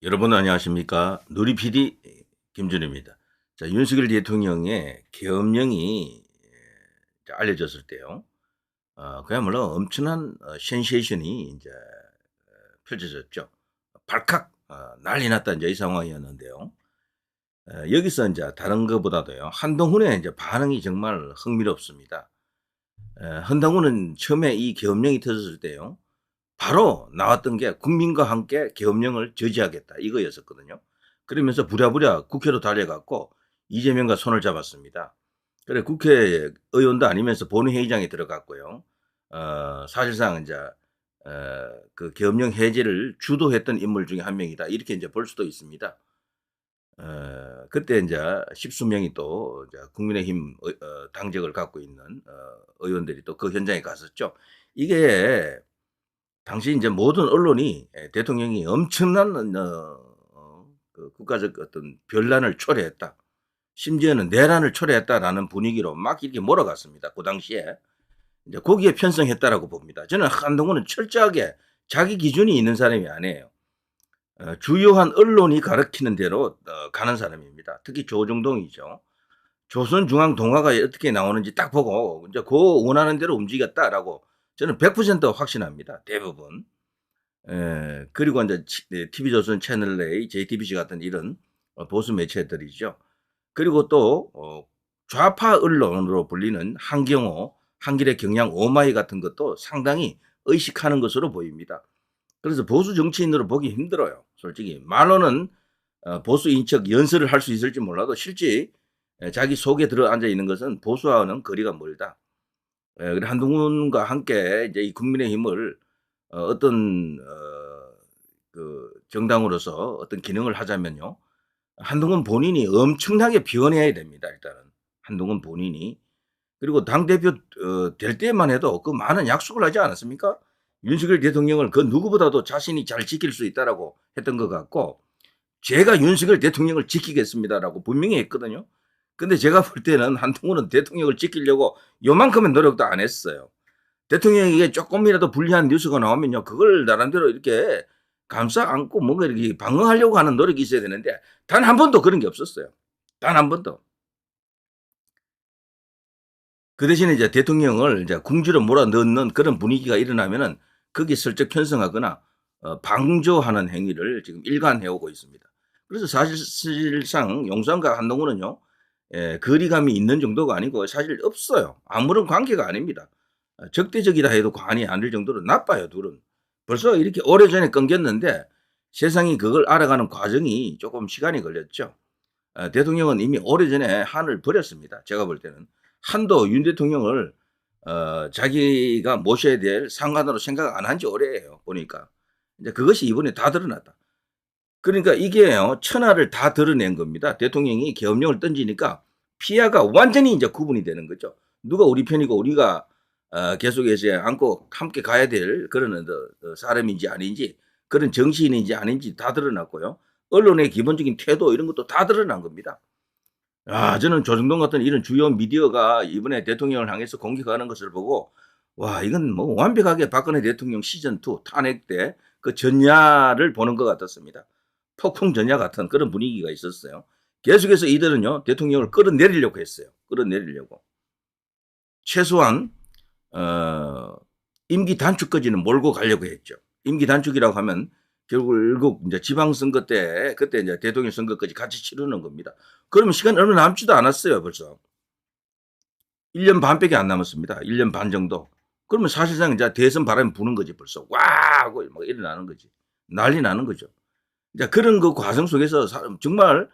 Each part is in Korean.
여러분 안녕하십니까? 누리 PD 김준입니다. 자, 윤석열 대통령의 계엄령이 알려졌을 때요. 그야말로 엄청난 센세이션이 이제 펼쳐졌죠. 발칵 난리 났다 이제 이 상황이었는데요. 여기서 이제 다른 것보다도요. 한동훈의 이제 반응이 정말 흥미롭습니다. 한동훈은 처음에 이 계엄령이 터졌을 때요. 바로 나왔던 게 "국민과 함께 계엄령을 저지하겠다." 이거였었거든요. 그러면서 부랴부랴 국회로 달려갔고 이재명과 손을 잡았습니다. 그래 국회의원도 아니면서 본회의장에 들어갔고요. 사실상 인제 그 "계엄령 해제를 주도했던 인물 중에 한 명이다." 이렇게 인제 볼 수도 있습니다. 그때 인제 십수명이 또 이제 국민의힘 당적을 갖고 있는 의원들이 또 그 현장에 갔었죠. 이게 당시 인제 모든 언론이 대통령이 엄청난 그 국가적 어떤 변란을 초래했다. 심지어는 내란을 초래했다라는 분위기로 막 이렇게 몰아갔습니다, 고 당시에. 이제 거기에 편성했다라고 봅니다. 저는 한동훈은 철저하게 자기 기준이 있는 사람이 아니에요. 주요한 언론이 가리키는 대로 가는 사람입니다. 특히 조정동이죠. 조선중앙동화가 어떻게 나오는지 딱 보고 인제 "그 원하는 대로 움직였다."라고 저는 100% 확신합니다, 대부분. 그리고 인제 TV조선 채널A, JTBC 같은 이런 보수 매체들이죠. 그리고 또 좌파 언론으로 불리는 한경호, 한길의 경향, 오마이 같은 것도 상당히 의식하는 것으로 보입니다. 그래서 보수 정치인으로 보기 힘들어요, 솔직히. 말로는 보수 인척 연설을 할 수 있을지 몰라도 실제 자기 속에 들어앉아 있는 것은 보수와는 거리가 멀다. 그래 한동훈과 함께 이제 이 국민의힘을 어떤 그 정당으로서 어떤 기능을 하자면요. 한동훈 본인이 엄청나게 변해야 됩니다, 일단은. 한동훈 본인이. 그리고 당대표 될 때만 해도 그 많은 약속을 하지 않았습니까? 윤석열 대통령을 그 누구보다도 자신이 잘 지킬 수 있다라고 했던 것 같고 "제가 윤석열 대통령을 지키겠습니다."라고 분명히 했거든요. 근데 제가 볼 때는 한동훈은 대통령을 지키려고 요만큼의 노력도 안 했어요. 대통령에게 쪼끔이라도 불리한 뉴스가 나오면요. 그걸 나름대로 이렇게 감싸 안고 뭔가 이렇게 방어하려고 하는 노력이 있어야 되는데 단 한 번도 그런 게 없었어요. 단 한 번도. 그 대신에 이제 대통령을 이제 궁지로 몰아넣는 그런 분위기가 일어나면은 거기에 슬쩍 편승하거나 방조하는 행위를 지금 일관해 오고 있습니다. 그래서 사실상 용산과 한동훈은요. 거리감이 있는 정도가 아니고 사실 없어요. 아무런 관계가 아닙니다. 적대적이라 해도 과언이 아닐 정도로 나빠요, 둘은. 벌써 이렇게 오래전에 끊겼는데 세상이 그걸 알아가는 과정이 조금 시간이 걸렸죠. 대통령은 이미 오래전에 한을 버렸습니다, 제가 볼 때는. 한도 윤 대통령을 자기가 모셔야 될 상관으로 생각 안 한 지 오래예요, 보니까. 이제 그것이 이번에 다 드러났다. 그러니까 이게요, 천하를 다 드러낸 겁니다. 대통령이 계엄령을 던지니까 피아가 완전히 인제 구분이 되는 거죠. 누가 우리 편이고 우리가 계속해서 안고 함께 가야 될 그런 사람인지 아닌지, 그런 정치인인지 아닌지 다 드러났고요. 언론의 기본적인 태도 이런 것도 다 드러난 겁니다. 저는 조정동 같은 이런 주요 미디어가 이번에 대통령을 향해서 공격하는 것을 보고 '와 이건 뭐 완벽하게 박근혜 대통령 시즌 2 탄핵 때 그 전야를 보는 것 같았습니다.' 폭풍 전야 같은 그런 분위기가 있었어요. 계속해서 이들은요 대통령을 끌어내리려고 했어요. 끌어내리려고. 최소한 어 임기 단축까지는 몰고 가려고 했죠. 임기 단축이라고 하면 결국 인제 지방선거 때 그때 인제 대통령 선거까지 같이 치르는 겁니다. 그러면 시간이 얼마 남지도 않았어요 벌써. 1년 반밖에 안 남았습니다. 1년 반 정도. 그러면 사실상 인제 대선 바람이 부는 거지 벌써. "와!" 하고 막 일어나는 거지. 난리 나는 거죠. 이제 그런 그 과정 속에서 정말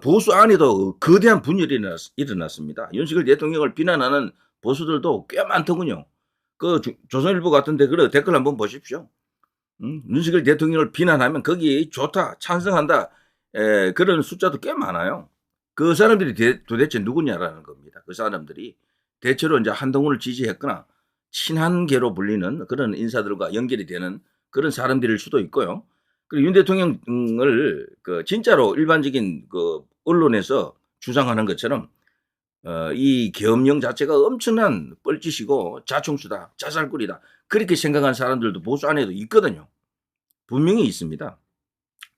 보수 안에도 거대한 분열이 일어났습니다. 윤석열 대통령을 비난하는 보수들도 꽤 많더군요. 그 조선일보 같은 데 그 댓글 한번 보십시오. 윤석열 대통령을 비난하면 거기 "좋다. 찬성한다." 그런 숫자도 꽤 많아요. 그 사람들이 도대체 누구냐라는 겁니다. 그 사람들이. 대체로 인제 한동훈을 지지했거나 친한계로 불리는 그런 인사들과 연결이 되는 그런 사람들일 수도 있고요. 그리고 윤 대통령을 그 진짜로 일반적인 그 언론에서 주장하는 것처럼 이 계엄령 자체가 엄청난 뻘짓이고 자충수다, 자살골이다 그렇게 생각하는 사람들도 보수 안에도 있거든요. 분명히 있습니다.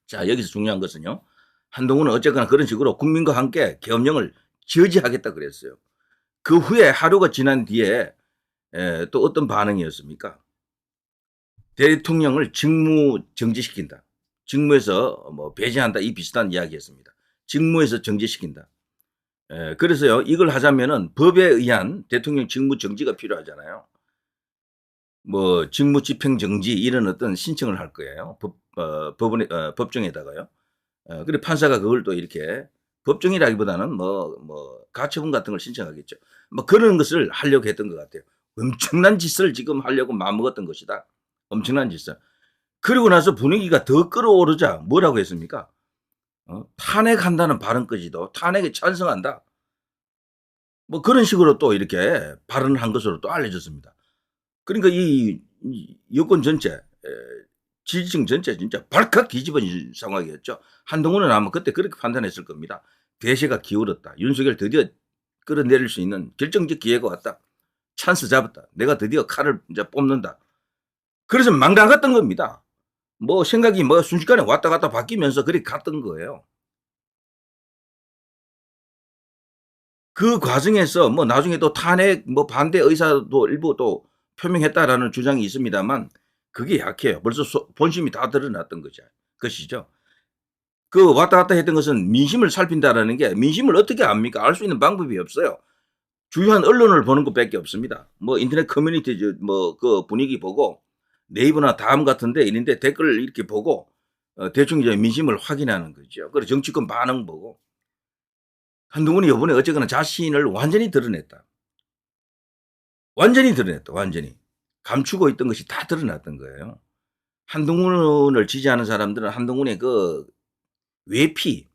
자, 여기서 중요한 것은요. 한동훈은 어쨌거나 그런 식으로 국민과 함께 계엄령을 저지하겠다 그랬어요. 그 후에 하루가 지난 뒤에 또 어떤 반응이었습니까? 대통령을 직무 정지시킨다. 직무에서 뭐 배제한다. 이 비슷한 이야기였습니다. 직무에서 정지시킨다. 그래서요. 이걸 하자면은 법에 의한 대통령 직무 정지가 필요하잖아요. 뭐 직무 집행 정지 이런 어떤 신청을 할 거예요. 법정에다가요. 그래 판사가 그걸 또 이렇게 법정이라기보다는 뭐 가처분 같은 걸 신청하겠죠. 뭐 그런 것을 하려고 했던 것 같아요. 엄청난 짓을 지금 하려고 마음먹었던 것이다. 엄청난 짓을. 그리고 나서 분위기가 더 끌어오르자 뭐라고 했습니까? 탄핵한다는 발언까지도 탄핵에 찬성한다. 뭐 그런 식으로 또 이렇게 발언을 한 것으로 또 알려졌습니다. 그러니까 이 여권 전체, 지지층 전체 진짜 발칵 뒤집어진 상황이었죠. 한동훈은 아마 그때 그렇게 판단했을 겁니다. 대세가 기울었다. 윤석열 드디어 끌어내릴 수 있는 결정적 기회가 왔다. 찬스 잡았다. 내가 드디어 칼을 이제 뽑는다. 그래서 막 나갔던 겁니다. 뭐 생각이 뭐 순식간에 왔다 갔다 바뀌면서 그렇게 갔던 거예요. 그 과정에서 뭐 나중에 또 탄핵 뭐 반대 의사도 일부 또 표명했다라는 주장이 있습니다만 그게 약해요. 벌써 본심이 다 드러났던 것이죠. 그 왔다 갔다 했던 것은 민심을 살핀다라는 게 민심을 어떻게 압니까? 알 수 있는 방법이 없어요. 주요한 언론을 보는 것밖에 없습니다. 뭐 인터넷 커뮤니티 뭐 그 분위기 보고 네이버나 다음 같은데 있는데 댓글을 이렇게 보고 대충 이제 민심을 확인하는 거죠. 그리고 정치권 반응 보고 한동훈이 이번에 어쨌거나 자신을 완전히 드러냈다. 완전히 드러냈다. 완전히. 감추고 있던 것이 다 드러났던 거예요. 한동훈을 지지하는 사람들은 한동훈의 그 외피,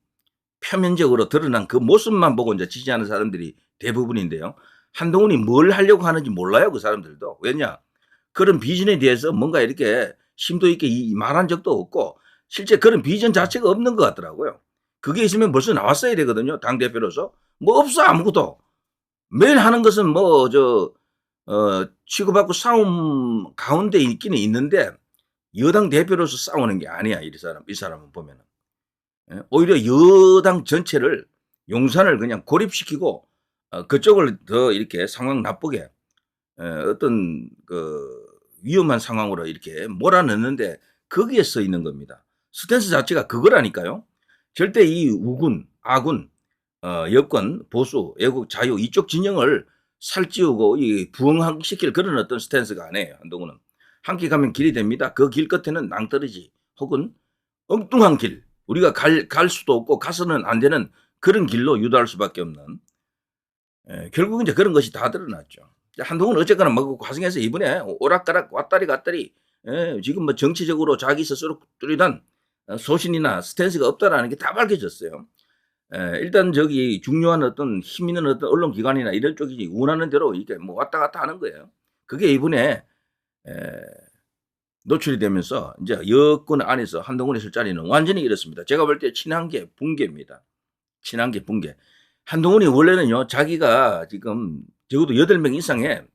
표면적으로 드러난 그 모습만 보고 이제 지지하는 사람들이 대부분인데요. 한동훈이 뭘 하려고 하는지 몰라요. 그 사람들도. 왜냐? 그런 비전에 대해서 뭔가 이렇게 심도 있게 말한 적도 없고 실제 그런 비전 자체가 없는 것 같더라고요. 그게 있으면 벌써 나왔어야 되거든요. 당대표로서. 뭐 없어 아무것도. 매일 하는 것은 뭐 치고받고 싸움 가운데 있기는 있는데 여당 대표로서 싸우는 게 아니야. 이 사람은 보면은. 오히려 여당 전체를 용산을 그냥 고립시키고 그쪽을 더 이렇게 상황 나쁘게 어떤 그 위험한 상황으로 이렇게 몰아넣는데 거기에 써 있는 겁니다. 스탠스 자체가 그거라니까요. 절대 이 우군, 아군, 여권, 보수, 애국, 자유 이쪽 진영을 살찌우고 부흥시킬 그런 어떤 스탠스가 아니에요. 한동훈은. 함께 가면 길이 됩니다. 그 길 끝에는 낭떠러지 혹은 엉뚱한 길. 우리가 갈 수도 없고 가서는 안 되는 그런 길로 유도할 수밖에 없는 결국은 이제 그런 것이 다 드러났죠. 한동훈은 어쨌거나 뭐 그 과정에서 이번에 오락가락 왔다리 갔다리 지금 뭐 정치적으로 자기 스스로 뚜렷한 소신이나 스탠스가 없다라는 게 다 밝혀졌어요. 일단 저기 중요한 어떤 힘 있는 어떤 언론기관이나 이런 쪽이 원하는 대로 이게 뭐 왔다 갔다 하는 거예요. 그게 이번에 노출이 되면서 이제 여권 안에서 한동훈의 술자리는 완전히 잃었습니다. 제가 볼 때 친한계 붕괴입니다. 친한계 붕괴. 한동훈이 원래는요, 자기가 지금 적어도 8명 이상의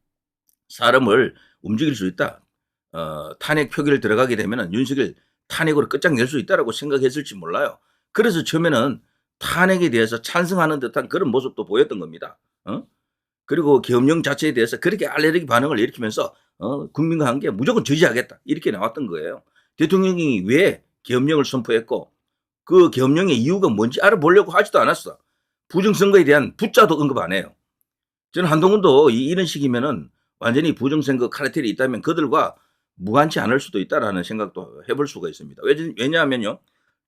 사람을 움직일 수 있다. 탄핵 표기를 들어가게 되면은 윤석열 탄핵으로 끝장낼 수 있다라고 생각했을지 몰라요. 그래서 처음에는 탄핵에 대해서 찬성하는 듯한 그런 모습도 보였던 겁니다. 그리고 계엄령 자체에 대해서 그렇게 알레르기 반응을 일으키면서 국민과 함께 무조건 저지하겠다 이렇게 나왔던 거예요. 대통령이 왜 계엄령을 선포했고 그 계엄령의 이유가 뭔지 알아보려고 하지도 않았어. 부정선거에 대한 붓자도 언급 안 해요. 저는 한동훈도 이런 식이면은 완전히 부정선거 카르텔이 있다면 그들과 무관치 않을 수도 있다라는 생각도 해볼 수가 있습니다. 왜냐하면요.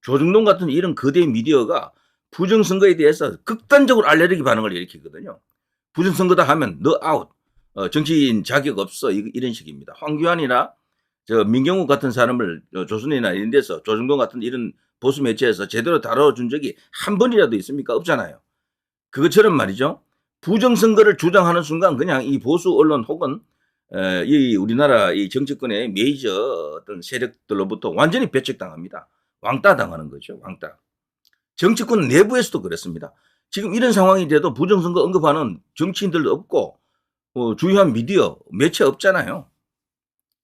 조중동 같은 이런 거대 미디어가 부정선거에 대해서 극단적으로 알레르기 반응을 일으키거든요. 부정선거다 하면 너 아웃. 정치인 자격 없어. 이런 식입니다. 황교안이나 민경욱 같은 사람을 조선이나 이런 데서 조중동 같은 이런 보수 매체에서 제대로 다뤄준 적이 한 번이라도 있습니까? 없잖아요. 그것처럼 말이죠. 부정선거를 주장하는 순간 그냥 이 보수 언론 혹은 이 우리나라 이 정치권의 메이저 어떤 세력들로부터 완전히 배척당합니다. 왕따 당하는 거죠. 왕따. 정치권 내부에서도 그렇습니다. 지금 이런 상황이 돼도 부정선거 언급하는 정치인들도 없고 주요한 미디어, 매체 없잖아요.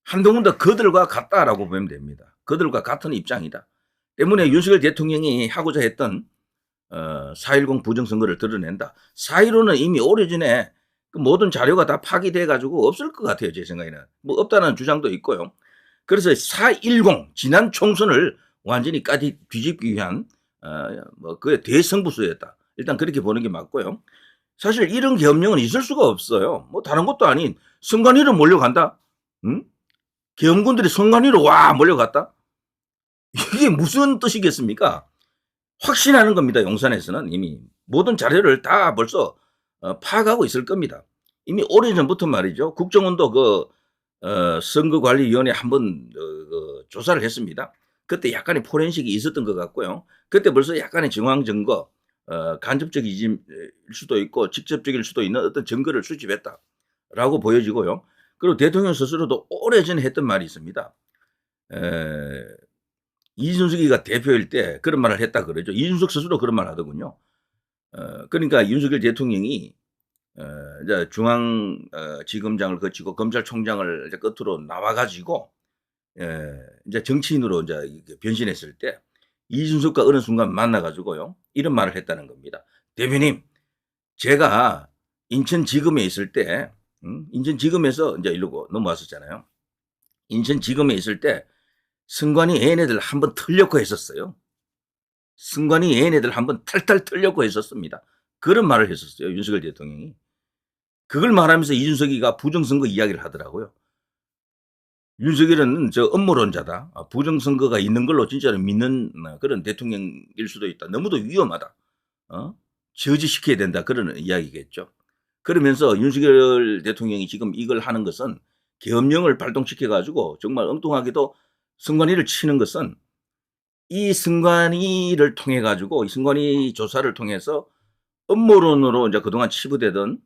한동훈도 그들과 같다라고 보면 됩니다. 그들과 같은 입장이다. 때문에 윤석열 대통령이 하고자 했던 4.10 부정선거를 드러낸다. 4.15는 이미 오래전에 그 모든 자료가 다 파기돼 가지고 없을 것 같아요. 제 생각에는. 뭐 없다는 주장도 있고요. 그래서 4.10 지난 총선을 완전히 까디 뒤집기 위한 뭐 그의 대승부수였다. 일단 그렇게 보는 게 맞고요. 사실 이런 계엄령은 있을 수가 없어요. 뭐 다른 것도 아닌 선관위로 몰려간다. 응? 계엄군들이 선관위로 와 몰려갔다. 이게 무슨 뜻이겠습니까? 확신하는 겁니다. 용산에서는 이미 모든 자료를 다 벌써 파악하고 있을 겁니다. 이미 오래전부터 말이죠. 국정원도 선거관리위원회 한번 조사를 했습니다. 그때 약간의 포렌식이 있었던 것 같고요. 그때 벌써 약간의 정황 증거, 간접적일 수도 있고 직접적일 수도 있는 어떤 증거를 수집했다라고 보여지고요. 그리고 대통령 스스로도 오래전에 했던 말이 있습니다. 이준석이가 대표일 때 그런 말을 했다 그러죠. 이준석 스스로 그런 말 하더군요. 그러니까 윤석열 대통령이 이제 중앙지검장을 거치고 검찰총장을 이제 끝으로 나와가지고 이제 정치인으로 이제 변신했을 때 이준석과 어느 순간 만나가지고요 이런 말을 했다는 겁니다. 대표님, 제가 인천지검에 있을 때, 인천지검에서 이제 이러고 넘어왔었잖아요. 인천지검에 있을 때 승관이 얘네들 한번 털려고 했었어요. 승관이 얘네들 한번 탈탈 털려고 했었습니다. 그런 말을 했었어요. 윤석열 대통령이. 그걸 말하면서 이준석이가 부정선거 이야기를 하더라고요. 윤석열은 저 음모론자다. 부정선거가 있는 걸로 진짜로 믿는 그런 대통령일 수도 있다. 너무도 위험하다. 저지시켜야 된다. 그런 이야기겠죠. 그러면서 윤석열 대통령이 지금 이걸 하는 것은 계엄령을 발동시켜가지고 정말 엉뚱하게도 선관위를 치는 것은 이 선관위를 통해 가지고 이 선관위 조사를 통해서 음모론으로 이제 그동안 치부되던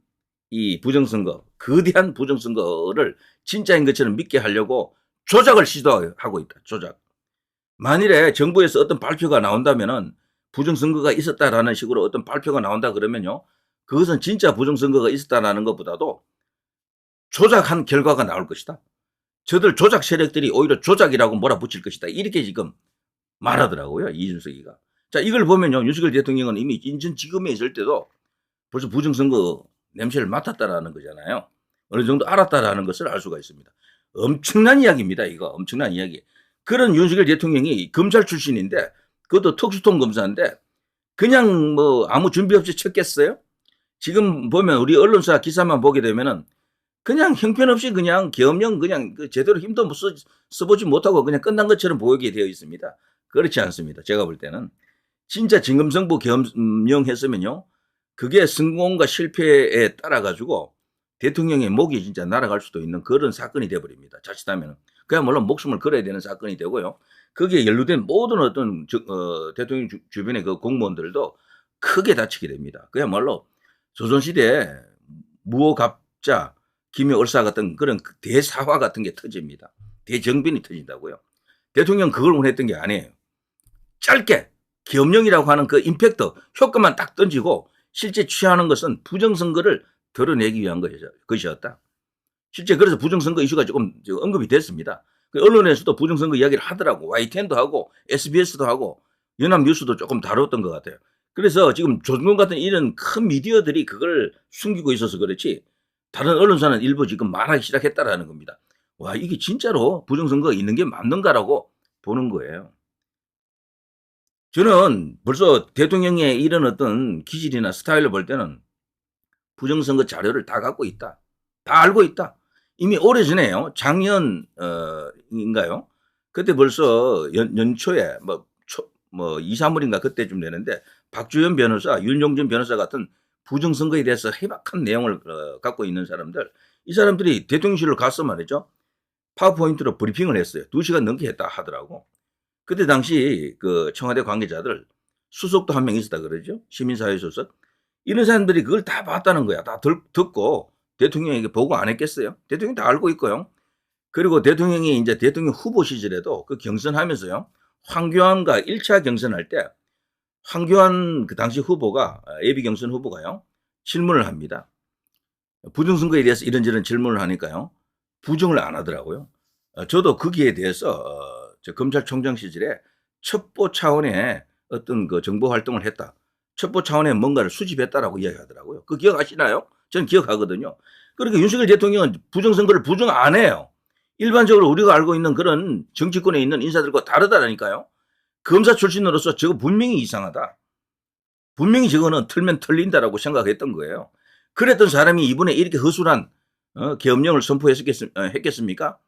이 부정선거, 거대한 부정선거를 진짜인 것처럼 믿게 하려고 조작을 시도하고 있다. 조작. 만일에 정부에서 어떤 발표가 나온다면은 부정선거가 있었다라는 식으로 어떤 발표가 나온다 그러면요. 그것은 진짜 부정선거가 있었다라는 것보다도 조작한 결과가 나올 것이다. 저들 조작 세력들이 오히려 조작이라고 몰아붙일 것이다. 이렇게 지금 말하더라고요. 이준석이가. 자, 이걸 보면요. 윤석열 대통령은 이미 인천지검에 있을 때도 벌써 부정선거 냄새를 맡았다라는 거잖아요. 어느 정도 알았다라는 것을 알 수가 있습니다. 엄청난 이야기입니다. 이거 엄청난 이야기. 그런 윤석열 대통령이 검찰 출신인데 그것도 특수통 검사인데 그냥 뭐 아무 준비 없이 쳤겠어요? 지금 보면 우리 언론사 기사만 보게 되면은 그냥 형편없이 그냥 계엄령 그냥 제대로 힘도 써보지 못하고 그냥 끝난 것처럼 보이게 되어 있습니다. 그렇지 않습니다. 제가 볼 때는. 진짜 진검승부 계엄령 했으면요. 그게 성공과 실패에 따라 가지고 대통령의 목이 진짜 날아갈 수도 있는 그런 사건이 돼버립니다. 자칫하면. 그야말로 목숨을 걸어야 되는 사건이 되고요. 거기에 연루된 모든 어떤 대통령 주변의 그 공무원들도 크게 다치게 됩니다. 그야말로 조선시대에 무호갑자, 김여얼사 같은 그런 대사화 같은 게 터집니다. 대정변이 터진다고요. 대통령 그걸 원했던 게 아니에요. 짧게 계엄령이라고 하는 그 임팩트 효과만 딱 던지고 실제 취하는 것은 부정선거를 드러내기 위한 것이었다. 실제 그래서 부정선거 이슈가 조금 언급이 됐습니다. 언론에서도 부정선거 이야기를 하더라고. YTN도 하고 SBS도 하고 연합뉴스도 조금 다뤘던 것 같아요. 그래서 지금 조중동 같은 이런 큰 미디어들이 그걸 숨기고 있어서 그렇지 다른 언론사는 일부 지금 말하기 시작했다라는 겁니다. 와, 이게 진짜로 부정선거가 있는 게 맞는가라고 보는 거예요. 저는 벌써 대통령의 이런 어떤 기질이나 스타일을 볼 때는 부정선거 자료를 다 갖고 있다. 다 알고 있다. 이미 오래전에요. 작년인가요? 그때 벌써 연초에 뭐 2, 3월인가 그때쯤 되는데 박주현 변호사, 윤용준 변호사 같은 부정선거에 대해서 해박한 내용을 갖고 있는 사람들, 이 사람들이 대통령실로 가서 말이죠. 파워포인트로 브리핑을 했어요. 2시간 넘게 했다 하더라고. 그때 당시 그 청와대 관계자들 수석도 한 명 있었다 그러죠. 시민사회 수석. 이런 사람들이 그걸 다 봤다는 거야. 다 듣고 대통령에게 보고 안 했겠어요? 대통령이 다 알고 있고요. 그리고 대통령이 이제 대통령 후보 시절에도 그 경선하면서요. 황교안과 1차 경선할 때 황교안 그 당시 후보가 예비 경선 후보가요. 질문을 합니다. 부정선거에 대해서 이런저런 질문을 하니까요. 부정을 안 하더라고요. 저도 거기에 대해서 저 검찰총장 시절에 첩보 차원의 어떤 그 정보 활동을 했다. 첩보 차원의 뭔가를 수집했다라고 이야기하더라고요. 그거 기억하시나요? 저는 기억하거든요. 그러니까 윤석열 대통령은 부정선거를 부정 안 해요. 일반적으로 우리가 알고 있는 그런 정치권에 있는 인사들과 다르다라니까요. 검사 출신으로서 저거 분명히 이상하다. 분명히 저거는 틀면 틀린다라고 생각했던 거예요. 그랬던 사람이 이번에 이렇게 허술한 계엄령을 선포했겠습니까?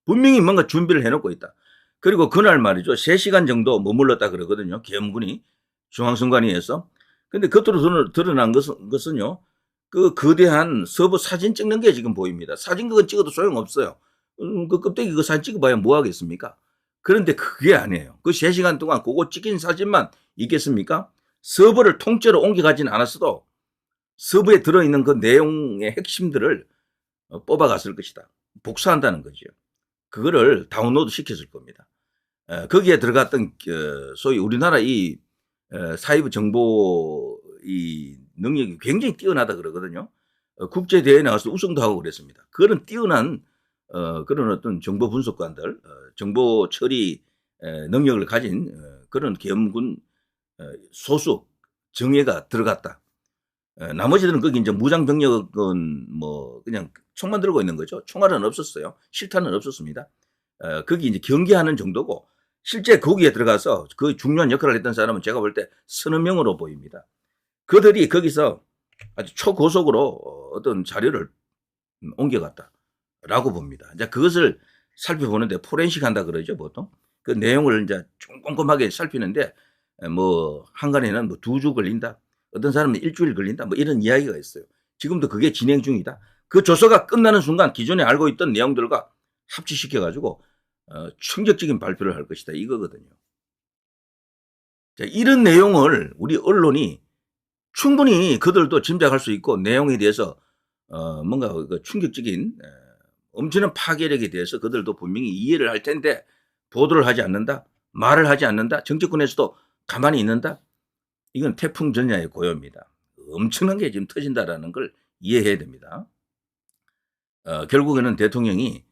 분명히 뭔가 준비를 해놓고 있다. 그리고 그날 말이죠. 3시간 정도 머물렀다 그러거든요. 계엄군이 중앙선관위에서. 근데 겉으로 드러난 것은요. 그 거대한 서버 사진 찍는 게 지금 보입니다. 사진 그건 찍어도 소용없어요. 그 껍데기 그 사진 찍어봐야 뭐 하겠습니까? 그런데 그게 아니에요. 그 3시간 동안 그거 찍힌 사진만 있겠습니까? 서버를 통째로 옮겨가진 않았어도 서버에 들어있는 그 내용의 핵심들을 뽑아갔을 것이다. 복사한다는 거죠. 그거를 다운로드 시켰을 겁니다. 거기에 들어갔던 소위 우리나라 이 사이버 정보 이 능력이 굉장히 뛰어나다 그러거든요. 국제 대회에 나가서 우승도 하고 그랬습니다. 그런 뛰어난 그런 어떤 정보 분석관들, 정보 처리 능력을 가진 그런 계엄군 소수 정예가 들어갔다. 나머지들은 거기 이제 무장병력은 뭐 그냥 총만 들고 있는 거죠. 총알은 없었어요. 실탄은 없었습니다. 거기 이제 경계하는 정도고 실제 거기에 들어가서 그 중요한 역할을 했던 사람은 제가 볼 때 서너 명으로 보입니다. 그들이 거기서 아주 초고속으로 어떤 자료를 옮겨갔다라고 봅니다. 이제 그것을 살펴보는데 포렌식 한다 그러죠, 보통. 그 내용을 이제 좀 꼼꼼하게 살피는데 뭐 한간에는 뭐 2주 걸린다. 어떤 사람은 일주일 걸린다. 뭐 이런 이야기가 있어요. 지금도 그게 진행 중이다. 그 조사가 끝나는 순간 기존에 알고 있던 내용들과 합치시켜가지고 충격적인 발표를 할 것이다. 이거거든요. 자, 이런 내용을 우리 언론이 충분히 그들도 짐작할 수 있고 내용에 대해서 뭔가 그 충격적인 엄청난 파괴력에 대해서 그들도 분명히 이해를 할 텐데 보도를 하지 않는다. 말을 하지 않는다. 정치권에서도 가만히 있는다. 이건 태풍 전야의 고요입니다. 엄청난 게 지금 터진다라는 걸 이해해야 됩니다. 결국에는 대통령이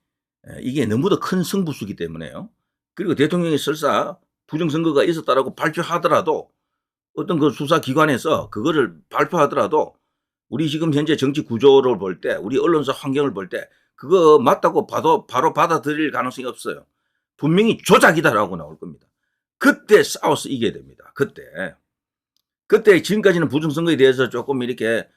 이게 너무도 큰 승부수기 때문에요. 그리고 대통령이 설사 부정선거가 있었다라고 발표하더라도 어떤 그 수사기관에서 그거를 발표하더라도 우리 지금 현재 정치 구조를 볼 때, 우리 언론사 환경을 볼 때 그거 맞다고 봐도 바로 받아들일 가능성이 없어요. 분명히 조작이다라고 나올 겁니다. 그때 싸워서 이겨야 됩니다. 그때 지금까지는 부정선거에 대해서 조금 이렇게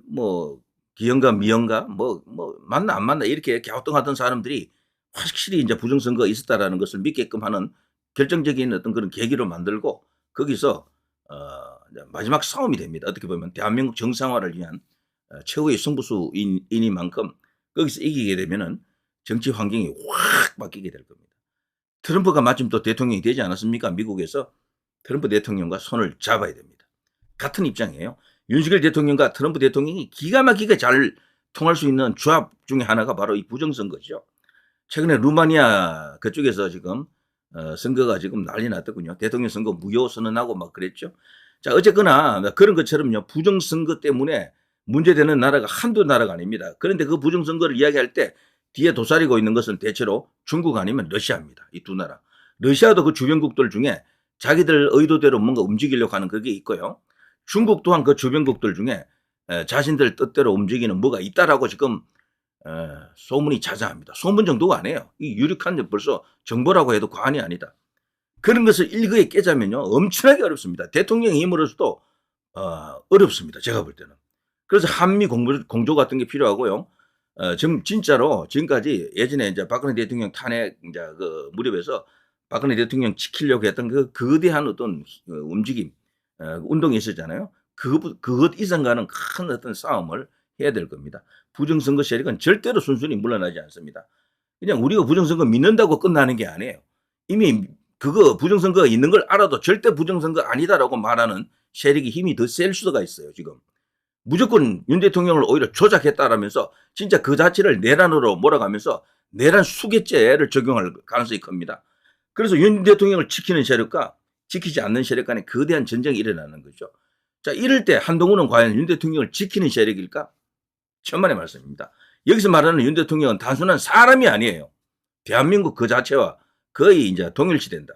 뭐 기형과 미형과 뭐 맞나 안 맞나 이렇게 갸우뚱하던 사람들이 확실히 이제 부정선거가 있었다라는 것을 믿게끔 하는 결정적인 어떤 그런 계기로 만들고 거기서 마지막 싸움이 됩니다. 어떻게 보면 대한민국 정상화를 위한 최후의 승부수이니만큼 거기서 이기게 되면은 정치 환경이 확 바뀌게 될 겁니다. 트럼프가 마침 또 대통령이 되지 않았습니까? 미국에서 트럼프 대통령과 손을 잡아야 됩니다. 같은 입장이에요. 윤석열 대통령과 트럼프 대통령이 기가 막히게 잘 통할 수 있는 조합 중에 하나가 바로 이 부정선거죠. 최근에 루마니아 그쪽에서 지금 선거가 지금 난리 났더군요. 대통령 선거 무효 선언하고 막 그랬죠. 자, 어쨌거나 그런 것처럼요. 부정선거 때문에 문제되는 나라가 한두 나라가 아닙니다. 그런데 그 부정선거를 이야기할 때 뒤에 도사리고 있는 것은 대체로 중국 아니면 러시아입니다. 이 두 나라. 러시아도 그 주변국들 중에 자기들 의도대로 뭔가 움직이려고 하는 그게 있고요. 중국 또한 그 주변국들 중에 자신들 뜻대로 움직이는 뭐가 있다라고 지금 소문이 자자합니다. 소문 정도가 아니에요. 이 유력한 벌써 정보라고 해도 과언이 아니다. 그런 것을 일거에 깨자면요. 엄청나게 어렵습니다. 대통령의 힘으로서도 어렵습니다. 제가 볼 때는. 그래서 한미 공조 같은 게 필요하고요. 지금 진짜로 지금까지 예전에 이제 박근혜 대통령 탄핵 이제 그 무렵에서 박근혜 대통령 지키려고 했던 그 거대한 어떤 움직임, 운동이 있었잖아요. 그것 이상과는 큰 어떤 싸움을 해야 될 겁니다. 부정선거 세력은 절대로 순순히 물러나지 않습니다. 그냥 우리가 부정선거 믿는다고 끝나는 게 아니에요. 이미 그거 부정선거가 있는 걸 알아도 절대 부정선거 아니다라고 말하는 세력이 힘이 더 셀 수가 있어요, 지금. 무조건 윤 대통령을 오히려 조작했다라면서 진짜 그 자체를 내란으로 몰아가면서 내란 수괴죄를 적용할 가능성이 큽니다. 그래서 윤 대통령을 지키는 세력과 지키지 않는 세력 간에 거대한 전쟁이 일어나는 거죠. 자, 이럴 때 한동훈은 과연 윤 대통령을 지키는 세력일까? 천만의 말씀입니다. 여기서 말하는 윤 대통령은 단순한 사람이 아니에요. 대한민국 그 자체와 거의 이제 동일시된다.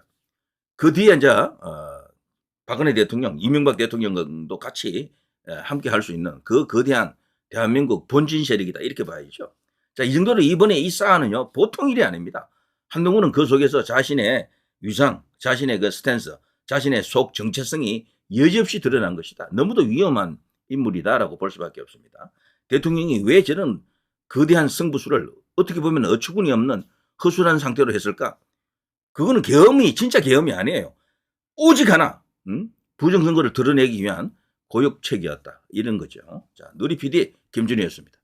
그 뒤에 이제 박근혜 대통령, 이명박 대통령도 같이 함께 할 수 있는 그 거대한 대한민국 본진 세력이다 이렇게 봐야죠. 자, 이 정도로 이번에 이 사안은요 보통 일이 아닙니다. 한동훈은 그 속에서 자신의 위상, 자신의 그 스탠스, 자신의 속 정체성이 여지없이 드러난 것이다. 너무도 위험한 인물이다라고 볼 수밖에 없습니다. 대통령이 왜 저런 거대한 승부수를 어떻게 보면 어처구니 없는 허술한 상태로 했을까? 그거는 계엄이 진짜 계엄이 아니에요. 오직 하나 부정선거를 드러내기 위한 고욕책이었다. 이런 거죠. 자, 누리 PD 김준희였습니다.